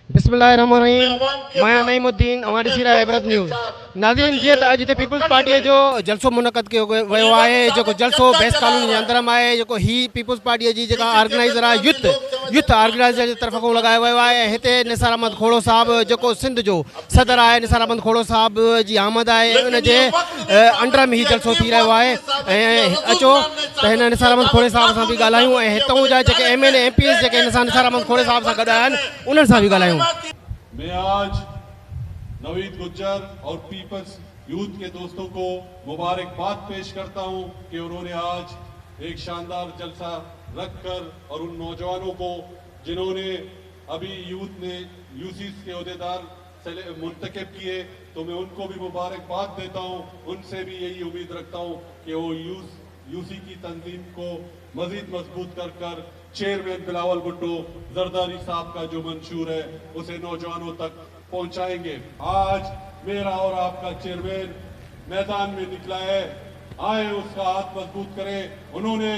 बिस्मिल्लाहिर्रहमानिर्रहीम। मैं नईमुद्दीन, हमारी सिरा इबरत न्यूज़। नाज़रीन, जीअं त अॼु हिते पीपल्स पार्टीअ जो जलसो मुनक़द कयो वियो आहे। जेको जलसो बेस कानून जे अंदर में आहे, जेको ही पीपल्स पार्टीअ जी जेका ऑर्गेनाइज़र आहे, यूथ ऑर्गेनाइज़र जी तरफ़ खां लॻायो वियो आहे। हिते निसार अहमद खोड़ो साहब जेको सिंध जो सदर आहे, निसार अहमद खोड़ो साहब जी आमद आहे। उन जे अंडर में ही जलसो थी रहियो आहे। ऐं अचो त हिन निसार अहमद खोड़े साहब सां बि ॻाल्हायूं ऐं हितां जा जेके MLA MPs जेके हिन सां निसार अहमद खोड़े साहब सां गॾु आहिनि, उन्हनि सां बि ॻाल्हायूं। मैं आज नवीद गुज्जर और पीपल्स यूथ के दोस्तों को मुबारकबाद पेश करता हूं कि उन्होंने आज एक शानदार जलसा रखकर और उन नौजवानों को जिन्होंने अभी यूथ ने यूसीस के अहदेदार मुंतखब किए, तो मैं उनको भी मुबारकबाद देता हूं। उनसे भी यही उम्मीद रखता हूं कि वो यूसी की तंजीम को मजीद मजबूत कर चेयरमैन बिलावल भुट्टो जरदारी साहब का जो मंशूर है उसे नौजवानों तक पहुंचाएंगे। आज मेरा और आपका चेयरमैन मैदान में निकला है, आए उसका हाथ मजबूत करें। उन्होंने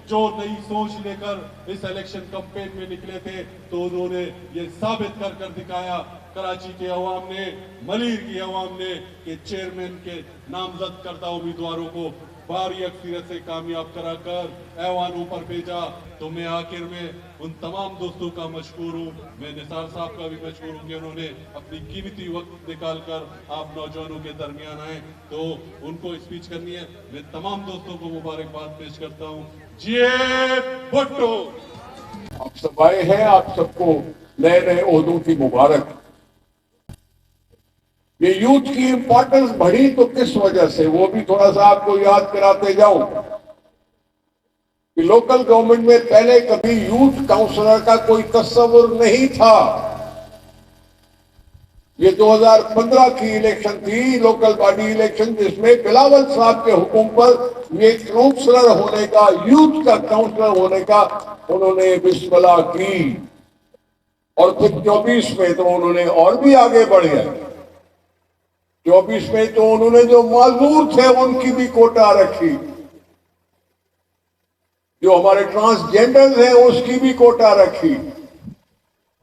जो नई सोच लेकर इस इलेक्शन कैंपेन में निकले थे, तो उन्होंने ये साबित कर दिखाया कराची के अवाम ने, मलीर की अवाम ने, कि चेयरमैन के नामजद करदा उम्मीदवारों को भारी अक्सरियत से कामयाब कराकर ऐवानों पर भेजा। तो मैं आखिर में उन तमाम दोस्तों का मशकूर हूँ। मैं निसार साहब का भी मशकूर हूँ कि उन्होंने अपनी कीमती वक्त निकाल कर आप नौजवानों के दरमियान आए, तो उनको स्पीच करनी है। मैं तमाम दोस्तों को मुबारकबाद पेश करता हूँ। जीए भुट्टो। आप सब आए हैं, आप सबको नए नए ओहदों की मुबारक। ये यूथ की इंपॉर्टेंस बढ़ी तो किस वजह से, वो भी थोड़ा सा आपको याद कराते जाऊं कि लोकल गवर्नमेंट में पहले कभी यूथ काउंसलर का कोई तस्वुर नहीं था। ये 2015 की इलेक्शन थी, लोकल बॉडी इलेक्शन, जिसमें बिलावल साहब के हुक्म पर ये काउंसलर होने का, यूथ का काउंसलर होने का उन्होंने बिस्मिल्लाह की। और फिर 24 में तो उन्होंने और भी आगे बढ़े। 24 में तो उन्होंने जो माजूर थे उनकी भी कोटा रखी, जो हमारे ट्रांसजेंडर्स हैं उसकी भी कोटा रखी।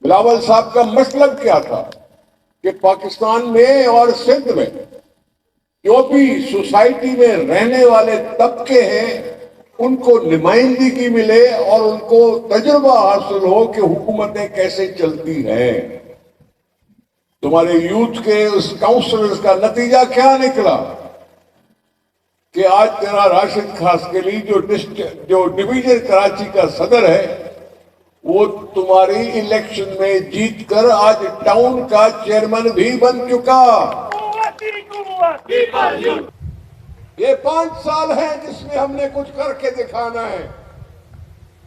बिलावल साहब का मतलब क्या था कि पाकिस्तान में और सिंध में जो भी सोसाइटी में रहने वाले तबके हैं उनको नुमाइंदगी मिले और उनको तजुर्बा हासिल हो कि हुकूमतें कैसे चलती हैं। तुम्हारे यूथ के उस काउंसलर्स का नतीजा क्या निकला कि आज तेरा राशिद खासकली जो डिवीजन कराची का सदर है, वो तुम्हारी इलेक्शन में जीतकर आज टाउन का चेयरमैन भी बन चुका। ये 5 साल है जिसमें हमने कुछ करके दिखाना है।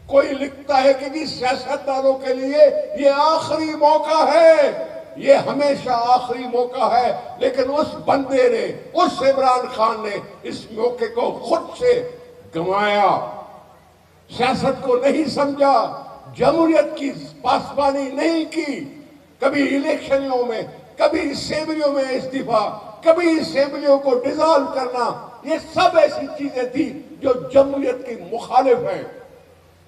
कोई लिखता है कि जी सियासतदानों के लिए ये आखिरी मौका है, ये हमेशा आखिरी मौका है, लेकिन उस बंदे ने, उस इमरान खान ने इस मौके को खुद से गंवाया, सियासत को नहीं समझा, जमहूरियत की पासबानी नहीं की। कभी इलेक्शनों में, कभी असेंबलियों में इस्तीफा, कभी असेंबलियों को डिसॉल्व करना, ये सब ऐसी चीजें थी जो जमहूरियत की मुखालिफ हैं।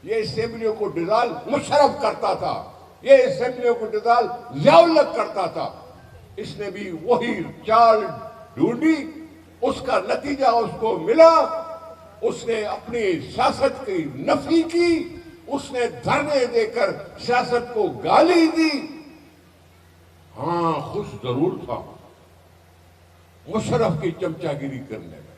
ये असेंबलियों को डिसॉल्व मुशर्रफ करता था, ये असेंबलियों को डिसॉल्व ज़िया-उल-हक करता था। इसने भी वही चाल ढूंढी, उसका नतीजा उसको मिला। उसने अपनी सियासत की नफी की, उसने धरने देकर सियासत को गाली दी। हाँ, खुश जरूर था मुशर्रफ की चमचागिरी करने में।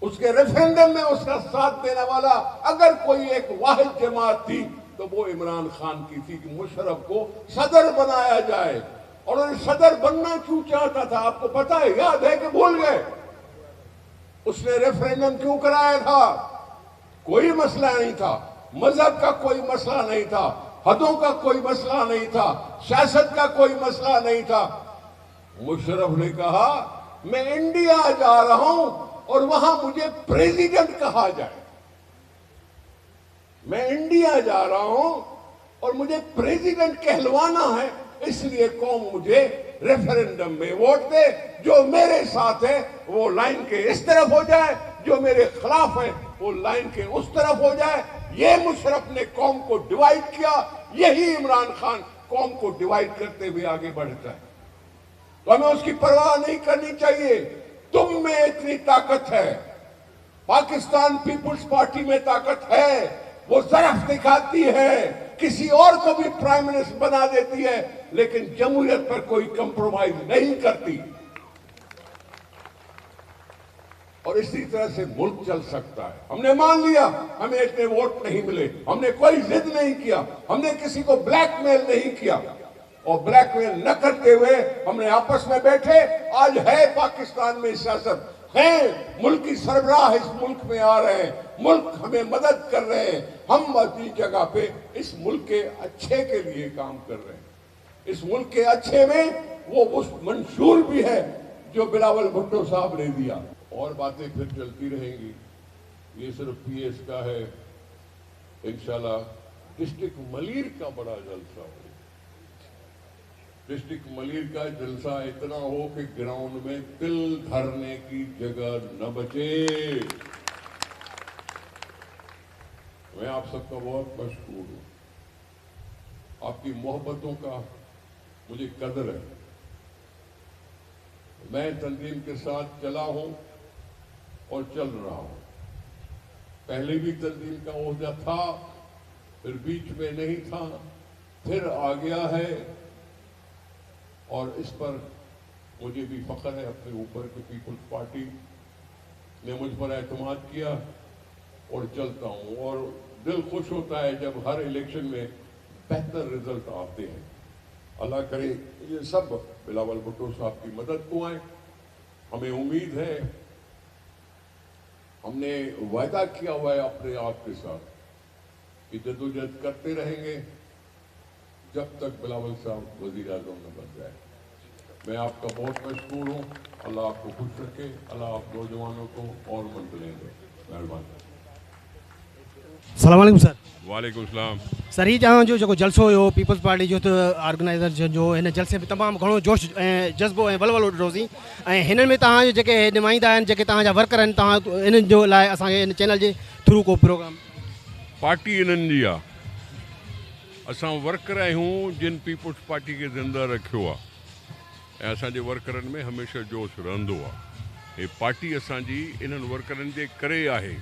उसके रेफरेंडम में उसका साथ देने वाला अगर कोई एक वाहिद जमात थी तो वो इमरान खान की थी कि मुशर्रफ को सदर बनाया जाए। और उन्हें सदर बनना क्यों चाहता था आपको पता है, याद है कि भूल गए? उसने रेफरेंडम क्यों कराया था? कोई मसला नहीं था, मजहब का कोई मसला नहीं था, हदों का कोई मसला नहीं था, सियासत का कोई मसला नहीं था। मुशर्रफ ने कहा मैं इंडिया जा रहा हूं और वहां मुझे प्रेसिडेंट कहा जाए। मैं इंडिया जा रहा हूं और मुझे प्रेसिडेंट कहलवाना है, इसलिए कौम मुझे रेफरेंडम में वोट दे। जो मेरे साथ है वो लाइन के इस तरफ हो जाए, जो मेरे खिलाफ है वो लाइन के उस तरफ हो जाए। ये मुशर्रफ ने कौम को डिवाइड किया, यही इमरान खान कौम को डिवाइड करते हुए आगे बढ़ता है। तो हमें उसकी परवाह नहीं करनी चाहिए। तुम में इतनी ताकत है, पाकिस्तान पीपुल्स पार्टी में ताकत है, वो ज़रफ दिखाती है, किसी और को भी प्राइम मिनिस्टर बना देती है, लेकिन जमहूरियत पर कोई कंप्रोमाइज नहीं करती। और इसी तरह से मुल्क चल सकता है। हमने मान लिया हमें इतने वोट नहीं मिले, हमने कोई जिद नहीं किया, हमने किसी को ब्लैकमेल नहीं किया, और ब्लैकमेल न करते हुए हमने आपस में बैठे। आज है पाकिस्तान में सियासत है, मुल्की सरबराह इस मुल्क में आ रहे हैं, मुल्क हमें मदद कर रहे हैं, हम अपनी जगह पे इस मुल्क के अच्छे के लिए काम कर रहे हैं। इस मुल्क के अच्छे में वो उस मंशूर भी है जो बिलावल भुट्टो साहब ने दिया। और बातें फिर चलती रहेंगी, ये सिर्फ पीएस का है, इंशाल्लाह डिस्ट्रिक्ट मलीर का बड़ा जलसा हो। डिस्ट्रिक्ट मलीर का जलसा इतना हो कि ग्राउंड में तिल धरने की जगह न बचे। मैं आप सबका बहुत मशहूर हूं, आपकी मोहब्बतों का मुझे कदर है। मैं तंजीम के साथ चला हूं और चल रहा हूं। पहले भी तंजीम का ओहदा था, फिर बीच में नहीं था, फिर आ गया है, और इस पर मुझे भी फख्र है अपने ऊपर कि पीपल्स पार्टी ने मुझ पर एतमाद किया और चलता हूं। और दिल खुश होता है जब हर इलेक्शन में बेहतर रिजल्ट आते हैं। अल्लाह करे ये सब बिलावल भुट्टो साहब की मदद को आए। हमें उम्मीद है, हमने वायदा किया हुआ है अपने आप के साथ कि जद्दोजहद करते रहेंगे जब तक बिलावल साहब वजीर आज़म न बन जाए। मैं आपका बहुत मशहूर हूँ। अल्लाह आपको खुश रखे, अल्लाह आप नौजवानों को और मंजिलें दे। मेहरबानी। सलाम वालेकुम सर। वालेकुम सलाम। सर ही ॼाणो जो जेको जलसो हुयो पीपल्स पार्टी जो त ऑर्गेनाइज़र जो हिन जलसे में तमामु घणो जोश ऐं जज़्बो ऐं वलवलो ॾिठोसीं, ऐं हिननि में तव्हांजे जेके नुमाइंदा आहिनि, जेके तव्हांजा वर्कर आहिनि, तव्हां इन्हनि जो लाइ असांखे इन चैनल जे थ्रू को प्रोग्राम। पार्टी इन्हनि जी आहे, असां वर्कर आहियूं जिन पीपल्स पार्टी खे ज़िंदा रखियो आहे, ऐं असांजे वर्करनि में हमेशह जोश रहंदो आहे। हे पार्टी असांजी इन्हनि वर्करनि जे करे आहे।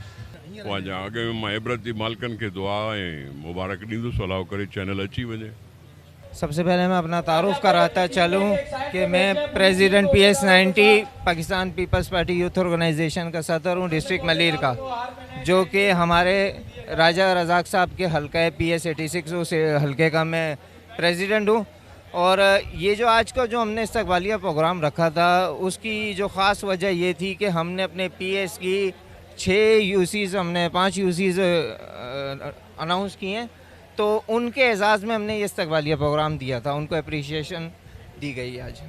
पोइ अञा अॻे में मां इबरत जी मालिकनि खे दुआ ऐं मुबारक ॾींदुसि, अलाह करे चैनल अची वञे। सबसे पहले मैं अपना तारुफ कराता चलूँ कि मैं president PS90 Pakistan peoples party youth organisation का सदर हूँ डिस्ट्रिक्ट मलीर का, जो कि हमारे राजा रज़ाक साहब के हल्का है PS86, उस हल्के का मैं प्रेसिडेंट हूँ। और ये जो आज का जो हमने इस्तकबालिया प्रोग्राम रखा था, उसकी जो ख़ास वजह ये थी कि हमने अपने PS की 6 यूसीज़, हमने 5 यूसीज़ अनाउंस किए हैं, तो उनके एजाज़ में हमने ये इस्तकबालिया प्रोग्राम दिया था, उनको अप्रिशिएशन दी गई आज।